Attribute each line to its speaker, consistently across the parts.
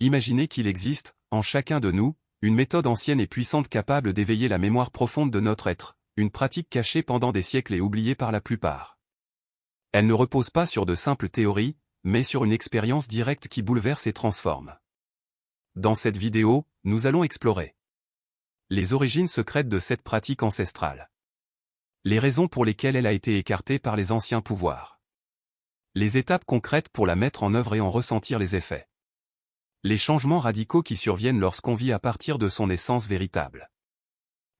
Speaker 1: Imaginez qu'il existe, en chacun de nous, une méthode ancienne et puissante capable d'éveiller la mémoire profonde de notre être, une pratique cachée pendant des siècles et oubliée par la plupart. Elle ne repose pas sur de simples théories, mais sur une expérience directe qui bouleverse et transforme. Dans cette vidéo, nous allons explorer les origines secrètes de cette pratique ancestrale, les raisons pour lesquelles elle a été écartée par les anciens pouvoirs, les étapes concrètes pour la mettre en œuvre et en ressentir les effets, les changements radicaux qui surviennent lorsqu'on vit à partir de son essence véritable.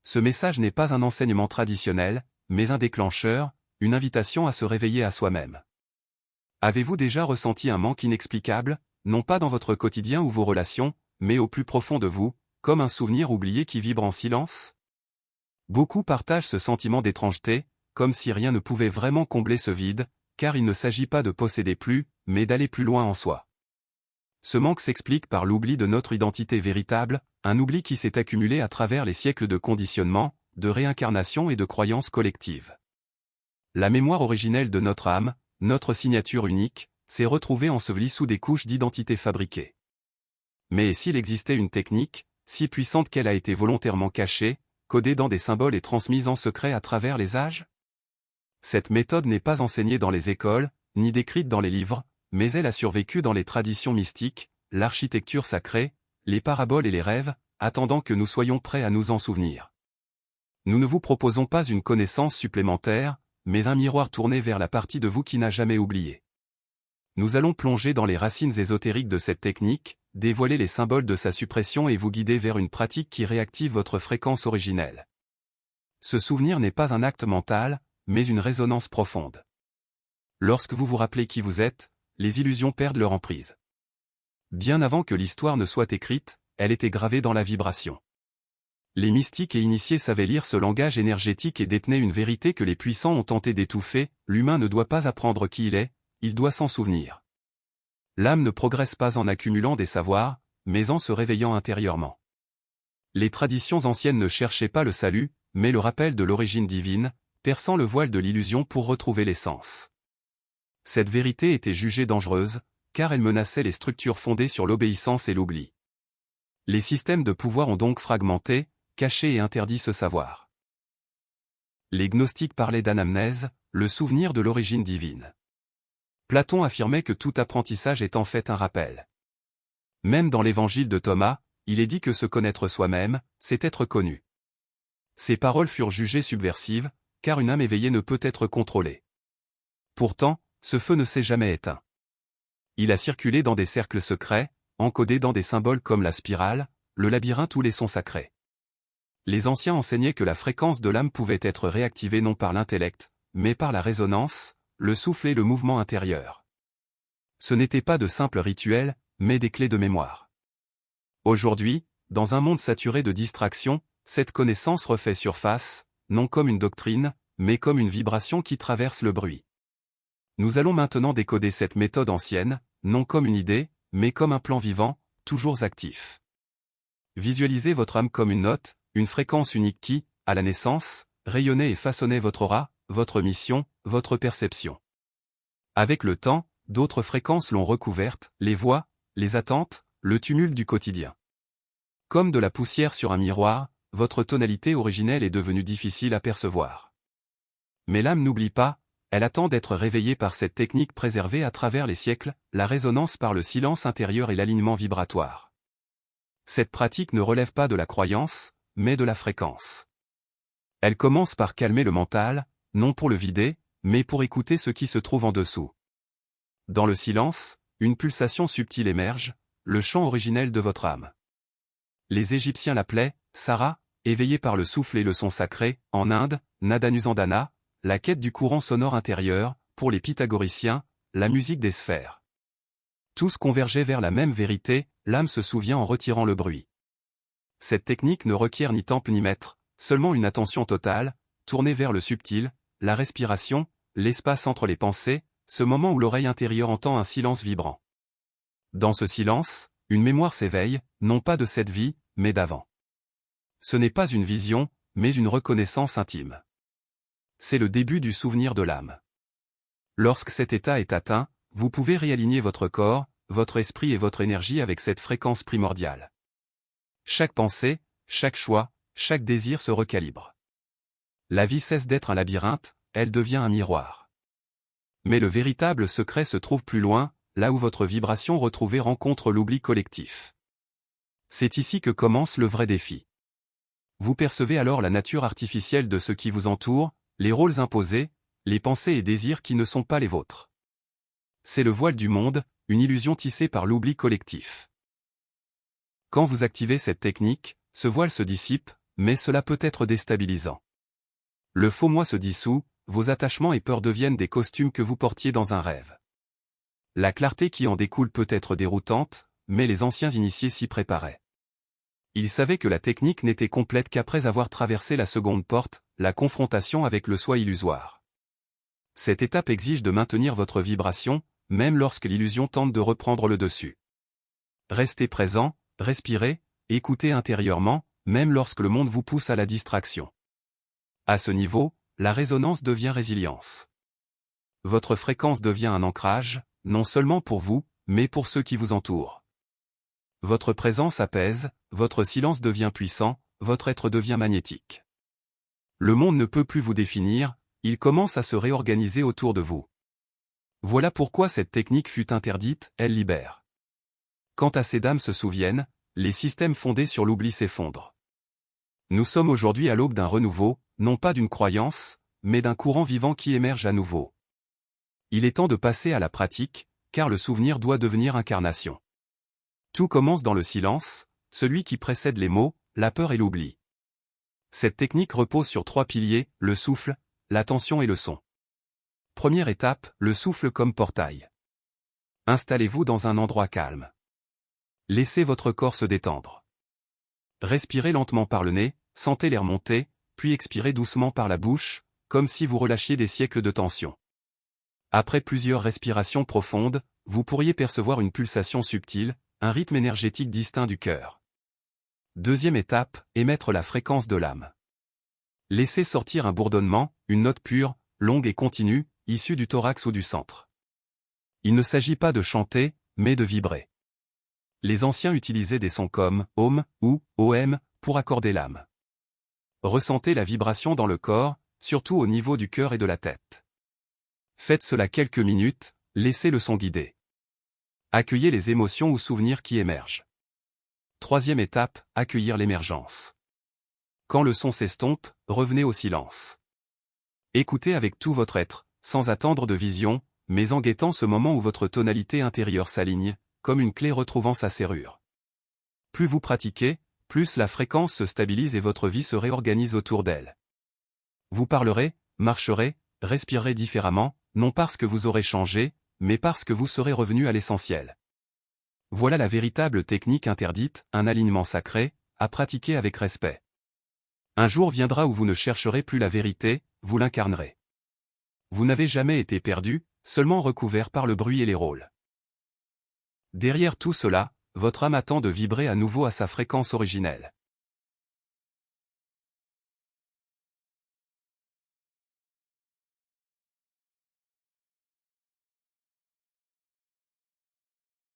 Speaker 1: Ce message n'est pas un enseignement traditionnel, mais un déclencheur, une invitation à se réveiller à soi-même. Avez-vous déjà ressenti un manque inexplicable, non pas dans votre quotidien ou vos relations, mais au plus profond de vous, comme un souvenir oublié qui vibre en silence? Beaucoup partagent ce sentiment d'étrangeté, comme si rien ne pouvait vraiment combler ce vide, car il ne s'agit pas de posséder plus, mais d'aller plus loin en soi. Ce manque s'explique par l'oubli de notre identité véritable, un oubli qui s'est accumulé à travers les siècles de conditionnement, de réincarnation et de croyances collectives. La mémoire originelle de notre âme, notre signature unique, s'est retrouvée ensevelie sous des couches d'identité fabriquées. Mais s'il existait une technique, si puissante qu'elle a été volontairement cachée, codée dans des symboles et transmise en secret à travers les âges? Cette méthode n'est pas enseignée dans les écoles, ni décrite dans les livres, mais elle a survécu dans les traditions mystiques, l'architecture sacrée, les paraboles et les rêves, attendant que nous soyons prêts à nous en souvenir. Nous ne vous proposons pas une connaissance supplémentaire, mais un miroir tourné vers la partie de vous qui n'a jamais oublié. Nous allons plonger dans les racines ésotériques de cette technique, dévoiler les symboles de sa suppression et vous guider vers une pratique qui réactive votre fréquence originelle. Ce souvenir n'est pas un acte mental, mais une résonance profonde. Lorsque vous vous rappelez qui vous êtes, les illusions perdent leur emprise. Bien avant que l'histoire ne soit écrite, elle était gravée dans la vibration. Les mystiques et initiés savaient lire ce langage énergétique et détenaient une vérité que les puissants ont tenté d'étouffer: l'humain ne doit pas apprendre qui il est, il doit s'en souvenir. L'âme ne progresse pas en accumulant des savoirs, mais en se réveillant intérieurement. Les traditions anciennes ne cherchaient pas le salut, mais le rappel de l'origine divine, perçant le voile de l'illusion pour retrouver l'essence. Cette vérité était jugée dangereuse, car elle menaçait les structures fondées sur l'obéissance et l'oubli. Les systèmes de pouvoir ont donc fragmenté, caché et interdit ce savoir. Les gnostiques parlaient d'anamnèse, le souvenir de l'origine divine. Platon affirmait que tout apprentissage est en fait un rappel. Même dans l'évangile de Thomas, il est dit que se connaître soi-même, c'est être connu. Ces paroles furent jugées subversives, car une âme éveillée ne peut être contrôlée. Pourtant, ce feu ne s'est jamais éteint. Il a circulé dans des cercles secrets, encodé dans des symboles comme la spirale, le labyrinthe ou les sons sacrés. Les anciens enseignaient que la fréquence de l'âme pouvait être réactivée non par l'intellect, mais par la résonance, le souffle et le mouvement intérieur. Ce n'étaient pas de simples rituels, mais des clés de mémoire. Aujourd'hui, dans un monde saturé de distractions, cette connaissance refait surface, non comme une doctrine, mais comme une vibration qui traverse le bruit. Nous allons maintenant décoder cette méthode ancienne, non comme une idée, mais comme un plan vivant, toujours actif. Visualisez votre âme comme une note, une fréquence unique qui, à la naissance, rayonnait et façonnait votre aura, votre mission, votre perception. Avec le temps, d'autres fréquences l'ont recouverte, les voix, les attentes, le tumulte du quotidien. Comme de la poussière sur un miroir, votre tonalité originelle est devenue difficile à percevoir. Mais l'âme n'oublie pas, elle attend d'être réveillée par cette technique préservée à travers les siècles, la résonance par le silence intérieur et l'alignement vibratoire. Cette pratique ne relève pas de la croyance, mais de la fréquence. Elle commence par calmer le mental, non pour le vider, mais pour écouter ce qui se trouve en dessous. Dans le silence, une pulsation subtile émerge, le chant originel de votre âme. Les Égyptiens l'appelaient Sarah, éveillée par le souffle et le son sacré. En Inde, Nadanusandana, la quête du courant sonore intérieur. Pour les pythagoriciens, la musique des sphères. Tous convergeaient vers la même vérité, l'âme se souvient en retirant le bruit. Cette technique ne requiert ni temple ni maître, seulement une attention totale, tournée vers le subtil, la respiration, l'espace entre les pensées, ce moment où l'oreille intérieure entend un silence vibrant. Dans ce silence, une mémoire s'éveille, non pas de cette vie, mais d'avant. Ce n'est pas une vision, mais une reconnaissance intime. C'est le début du souvenir de l'âme. Lorsque cet état est atteint, vous pouvez réaligner votre corps, votre esprit et votre énergie avec cette fréquence primordiale. Chaque pensée, chaque choix, chaque désir se recalibre. La vie cesse d'être un labyrinthe, elle devient un miroir. Mais le véritable secret se trouve plus loin, là où votre vibration retrouvée rencontre l'oubli collectif. C'est ici que commence le vrai défi. Vous percevez alors la nature artificielle de ce qui vous entoure, les rôles imposés, les pensées et désirs qui ne sont pas les vôtres. C'est le voile du monde, une illusion tissée par l'oubli collectif. Quand vous activez cette technique, ce voile se dissipe, mais cela peut être déstabilisant. Le faux moi se dissout, vos attachements et peurs deviennent des costumes que vous portiez dans un rêve. La clarté qui en découle peut être déroutante, mais les anciens initiés s'y préparaient. Ils savaient que la technique n'était complète qu'après avoir traversé la seconde porte, la confrontation avec le soi illusoire. Cette étape exige de maintenir votre vibration, même lorsque l'illusion tente de reprendre le dessus. Restez présent, respirez, écoutez intérieurement, même lorsque le monde vous pousse à la distraction. À ce niveau, la résonance devient résilience. Votre fréquence devient un ancrage, non seulement pour vous, mais pour ceux qui vous entourent. Votre présence apaise, votre silence devient puissant, votre être devient magnétique. Le monde ne peut plus vous définir, il commence à se réorganiser autour de vous. Voilà pourquoi cette technique fut interdite, elle libère. Quand assez d'âmes se souviennent, les systèmes fondés sur l'oubli s'effondrent. Nous sommes aujourd'hui à l'aube d'un renouveau, non pas d'une croyance, mais d'un courant vivant qui émerge à nouveau. Il est temps de passer à la pratique, car le souvenir doit devenir incarnation. Tout commence dans le silence, celui qui précède les mots, la peur et l'oubli. Cette technique repose sur 3 piliers, le souffle, l'attention et le son. Première étape, le souffle comme portail. Installez-vous dans un endroit calme. Laissez votre corps se détendre. Respirez lentement par le nez, sentez l'air monter, puis expirez doucement par la bouche, comme si vous relâchiez des siècles de tension. Après plusieurs respirations profondes, vous pourriez percevoir une pulsation subtile, un rythme énergétique distinct du cœur. Deuxième étape, émettre la fréquence de l'âme. Laissez sortir un bourdonnement, une note pure, longue et continue, issue du thorax ou du centre. Il ne s'agit pas de chanter, mais de vibrer. Les anciens utilisaient des sons comme « Om » ou « Om » pour accorder l'âme. Ressentez la vibration dans le corps, surtout au niveau du cœur et de la tête. Faites cela quelques minutes, laissez le son guider. Accueillez les émotions ou souvenirs qui émergent. Troisième étape, accueillir l'émergence. Quand le son s'estompe, revenez au silence. Écoutez avec tout votre être, sans attendre de vision, mais en guettant ce moment où votre tonalité intérieure s'aligne, comme une clé retrouvant sa serrure. Plus vous pratiquez, plus la fréquence se stabilise et votre vie se réorganise autour d'elle. Vous parlerez, marcherez, respirerez différemment, non parce que vous aurez changé, mais parce que vous serez revenu à l'essentiel. Voilà la véritable technique interdite, un alignement sacré, à pratiquer avec respect. Un jour viendra où vous ne chercherez plus la vérité, vous l'incarnerez. Vous n'avez jamais été perdu, seulement recouvert par le bruit et les rôles. Derrière tout cela, votre âme attend de vibrer à nouveau à sa fréquence originelle.